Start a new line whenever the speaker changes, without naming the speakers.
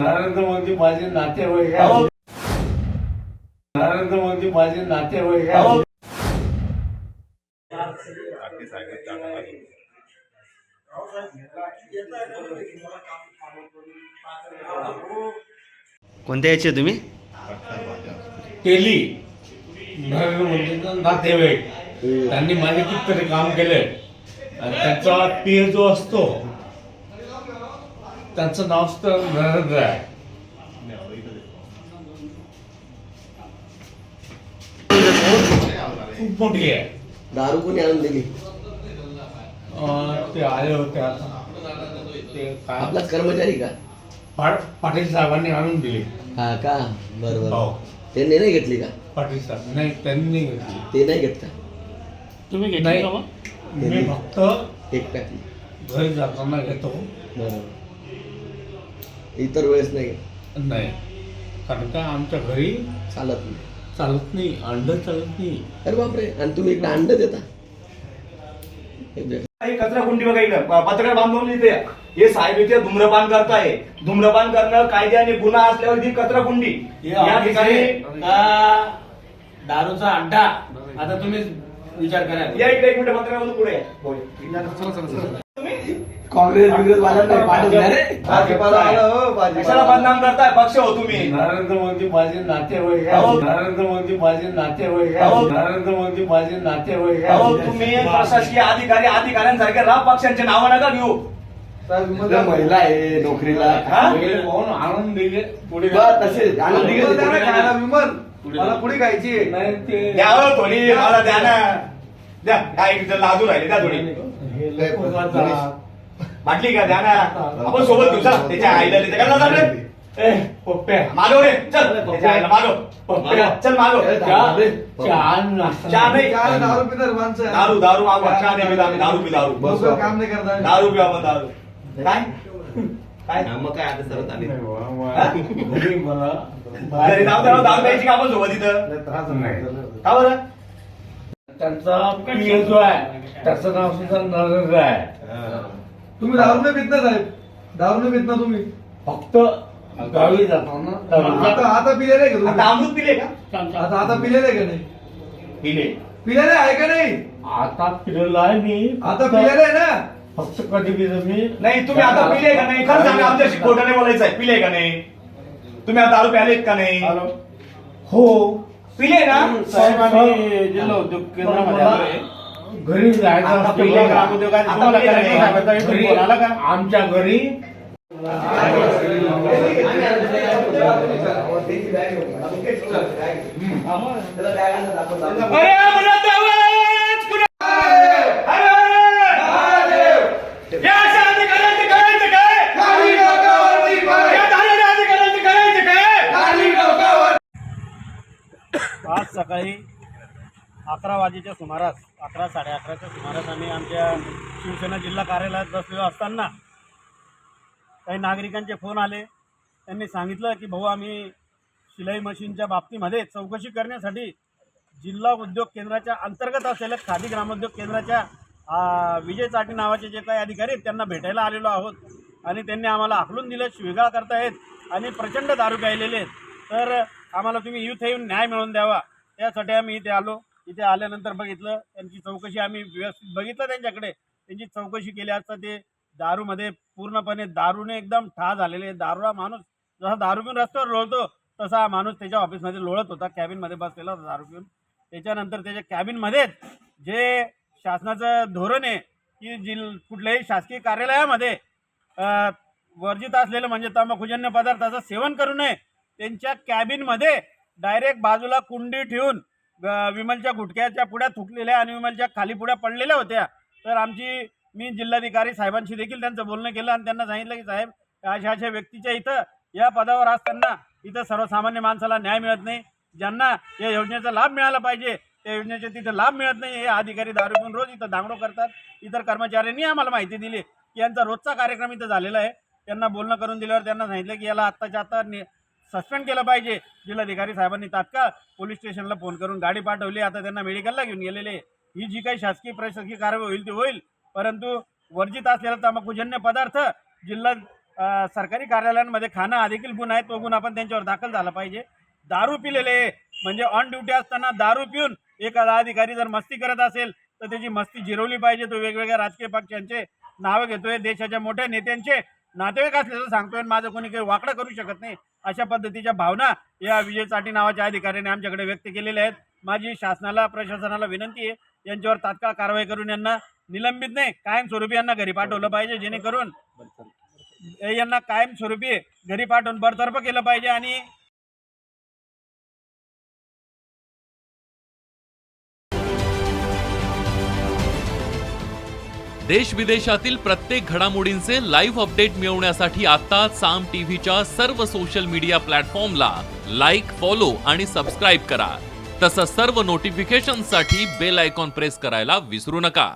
नरेंद्र मोदी माझे नातेवाईक आहे. नरेंद्र मोदी माझे नातेवाईक आहे.
कोणत्या याचे तुम्ही?
केली नरेंद्र मोदींचा नातेवाईक. त्यांनी माझे कितीतरी काम केले आणि त्यांचा पीर जो असतो त्यांचं नाव असतं नरेंद्र आहे. खूप मोठी आहे.
दारू कोणी आणून दिली?
ते आले होते आता ते काय
आपलाच कर्मचारी का?
पाटील साहेबांनी आणून दिली.
हा का? बरोबर.
हो.
त्यांनी नाही घेतली का?
पाटील साहेब नाही, त्यांनी नाही घेतली.
ते नाही घेत का?
तुम्ही घेतली
नाही,
का मग?
मी फक्त
एक टाकली.
घरी जाताना घेतो.
बरोबर. इतर वेळेस नाही घेत.
नाही, कारण का आमच्या घरी
चालत नाही.
चालत नाही, अंड चालत नाही.
अरे बापरे. आणि तुम्ही इकडे अंड देता?
कचरा कुंडी बघा इकडं पत्रकार बांधून लिहिते. हे साहेब इथे धूम्रपान करताय. धूम्रपान करणं कायद्याने गुन्हा असल्यावर ती कचरा कुंडी या ठिकाणी
दारूचा अड्डा. आता तुम्ही विचार करा.
या इकडे एक मिनिट पत्रकार बांधून पुढे या.
काँग्रेस वाल्यांना पाठवणार रे.
कशाला बदनाम करताय? पक्ष हो तुम्ही.
नरेंद्र मोदी माझे नातेवाईक आहे.
अहो.
नरेंद्र मोदी माझे नातेवाईक
अहो.
आहे. नरेंद्र मोदी माझे नातेवाईक
अहो
आहे.
तुम्ही प्रशासकीय अधिकाऱ्यांसारखे राव पक्षांचे नावं नका घेऊ.
महिला आहे नोकरीला.
हा?
पहिले पाहून आणून दिले पुढे
तसे आनंद दिले.
मला पुढे खायची आहे.
नाही ते
द्या हो थोडी मला द्या ना. द्या काय इथं लाजू राहिले द्या थोडी.
हे लोकं जातात.
बाटली का द्या ना. आपण सोबत घेऊ चला. त्याच्या आईला देते का ना.
ए, पप्प्या
मागव रे चल. त्याच्या आईला मागव.
पप्प्या
चल मागव.
चहा नाश्ता
चहा नाही.
काय दारू पिणार माणसं आहे.
दारू दारू मागवा. चहा नाही पिता आम्ही. दारू पी दारू.
लवकर काम नाही करता.
दारू पिऊ आपण दारू. काय काय
मग काय आता सरत आली.
घरी मला
घरी जाऊ त्याला दारू प्यायची का आपण सोबत इथं?
त्रास नाही.
का बरं?
त्यांचा पीर जो आहे त्याचं नाव सुद्धा नरेंद्र आहे.
तुम्ही दारू नाही पित ना साहेब? दारू नाही पित ना तुम्ही?
फक्त गावी जाताना दारू.
आता पिलेले आहे का
आता
तुम्ही?
अमृत पिले का?
आता पिलेले आहे का नाही?
पिले.
पिलेले आहे का नाही?
आता पिलेला आहे मी.
आता पिलेले आहे ना?
फक्त कधी पिलं मी
नाही तुम्ही आता पिले का नाही? खरं सांगा आमच्याशी खोटं नाही बोलायचं आहे. पिले का नाही? तुम्ही आता दारू प्यालेत का नाही?
हो
पिले ना?
साहेब आम्ही जिल्हा उद्योग केंद्रामध्ये आलोय.
घरी जायचं
आता
असतं
पिले
बघा.
ग्रामोद्योगात
आता
तुम्हाला
पिले
करायचं
नाही.
साहेबाचा इथून
घरी
फोन आला का?
आमच्या घरी
अरे अमृत आवाज कुणा- अरे! या अशा अधिकाऱ्यांचं करायचं काय?
खाली डोकावरती पाय.
या धारण्या अधिकाऱ्यांचं करायचं काय?
खाली डोकावर.
आज सकाळी 11 वाजेच्या सुमारास 11 11:30च्या सुमारास आम्ही आमच्या शिवसेना जिल्हा कार्यालयात बसलेलो असताना काही नागरिकांचे फोन आले. त्यांनी सांगितलं की भाऊ आम्ही शिलाई मशीनच्या बाबतीमध्ये चौकशी करण्यासाठी जिल्हा उद्योग केंद्राच्या अंतर्गत असलेल्या खादी ग्रामोद्योग केंद्राच्या विजय चाटी नावाचे जे काही अधिकारी आहेत त्यांना भेटायला आलेलो आहोत. आणि त्यांनी आम्हाला हाकलून दिलं, शिवीगाळ करतायत आणि प्रचंड दारू प्यायलेले आहेत. तर आम्हाला तुम्ही इथं येऊन न्याय मिळवून द्यावा, त्यासाठी आम्ही इथे आलो. इथे आल्यानंतर बघितलं त्यांची चौकशी आम्ही व्यवस्थित बघितलं. त्यांच्याकडे त्यांची चौकशी केली असता ते दारूमध्ये पूर्णपणे दारूने एकदम ठा झालेले. दारूला माणूस जसा दारू पिऊन रस्त्यावर लोळतो तसा हा माणूस त्याच्या ऑफिसमध्ये लोळत होता. कॅबिनमध्ये बसलेला होता दारू पिऊन. त्याच्यानंतर त्याच्या कॅबिनमध्येच जे शासनाचं धोरण आहे की कुठल्याही शासकीय कार्यालयामध्ये वर्जित असलेलं म्हणजे तंबाखूजन्य पदार्थाचं सेवन करू नये. त्यांच्या कॅबिनमध्ये डायरेक्ट बाजूला कुंडी ठेवून विमलच्या गुटख्याच्या पुड्या थुकलेल्या आणि विमलच्या खाली पुड्या पडलेल्या होत्या. तर मी जिल्हाधिकारी साहेबांशी देखील त्यांचं बोलणं केलं आणि त्यांना सांगितलं की साहेब अशा व्यक्तीच्या इथं या पदावर असताना इथं सर्वसामान्य माणसाला न्याय मिळत नाही. ज्यांना या योजनेचा लाभ मिळाला पाहिजे त्या योजनेचा तिथं लाभ मिळत नाही. हे अधिकारी दारू पिऊन रोज इथं दांगडो करतात. इतर कर्मचाऱ्यांनी आम्हाला माहिती दिली की यांचा रोजचा कार्यक्रम इथं झालेला आहे. त्यांना बोलणं करून दिल्यावर त्यांना सांगितलं की याला आत्ताच्या आत्ता सस्पेंड केलं पाहिजे. जिल्हाधिकारी साहेबांनी तात्काळ पोलीस स्टेशनला फोन करून गाडी पाठवली. आता त्यांना मेडिकलला घेऊन गेलेले. ही जी काही शासकीय प्रशासकीय कारवाई होईल ती होईल, परंतु वर्जित असलेला तंबाखूजन्य पदार्थ जिल्हा सरकारी कार्यालयांमध्ये खाणं हा देखील गुन्हा आहे, तो गुन्हा आपण त्यांच्यावर दाखल झाला पाहिजे. दारू पिलेले म्हणजे ऑन ड्युटी असताना दारू पिऊन एखादा अधिकारी जर मस्ती करत असेल तर त्याची मस्ती जिरवली पाहिजे. तो वेगवेगळ्या राजकीय पक्षांचे नावं घेतोय, देशाच्या मोठ्या नेत्यांचे नातेवाईक असल्याचं सांगतोय, माझं कोणी काही वाकडं करू शकत नाही, अशा पद्धतीच्या भावना या विजय चाटी नावाच्या अधिकाऱ्याने आमच्याकडे व्यक्त केलेल्या आहेत. माझी शासनाला प्रशासनाला विनंती आहे, यांच्यावर तात्काळ कारवाई करून यांना निलंबित नाही कायमस्वरूपी यांना घरी पाठवलं पाहिजे, जेणेकरून यांना कायमस्वरूपी घरी पाठवून बरतर्फ केलं पाहिजे. आणि
देश विदेशातील प्रत्येक घडामोडींचे लाईव्ह अपडेट मिळवण्यासाठी आता साम टीव्हीच्या सर्व सोशल मीडिया प्लॅटफॉर्मला लाईक, फॉलो आणि सबस्क्राईब करा. तसंच सर्व नोटिफिकेशनसाठी बेल आयकॉन प्रेस करायला विसरू नका.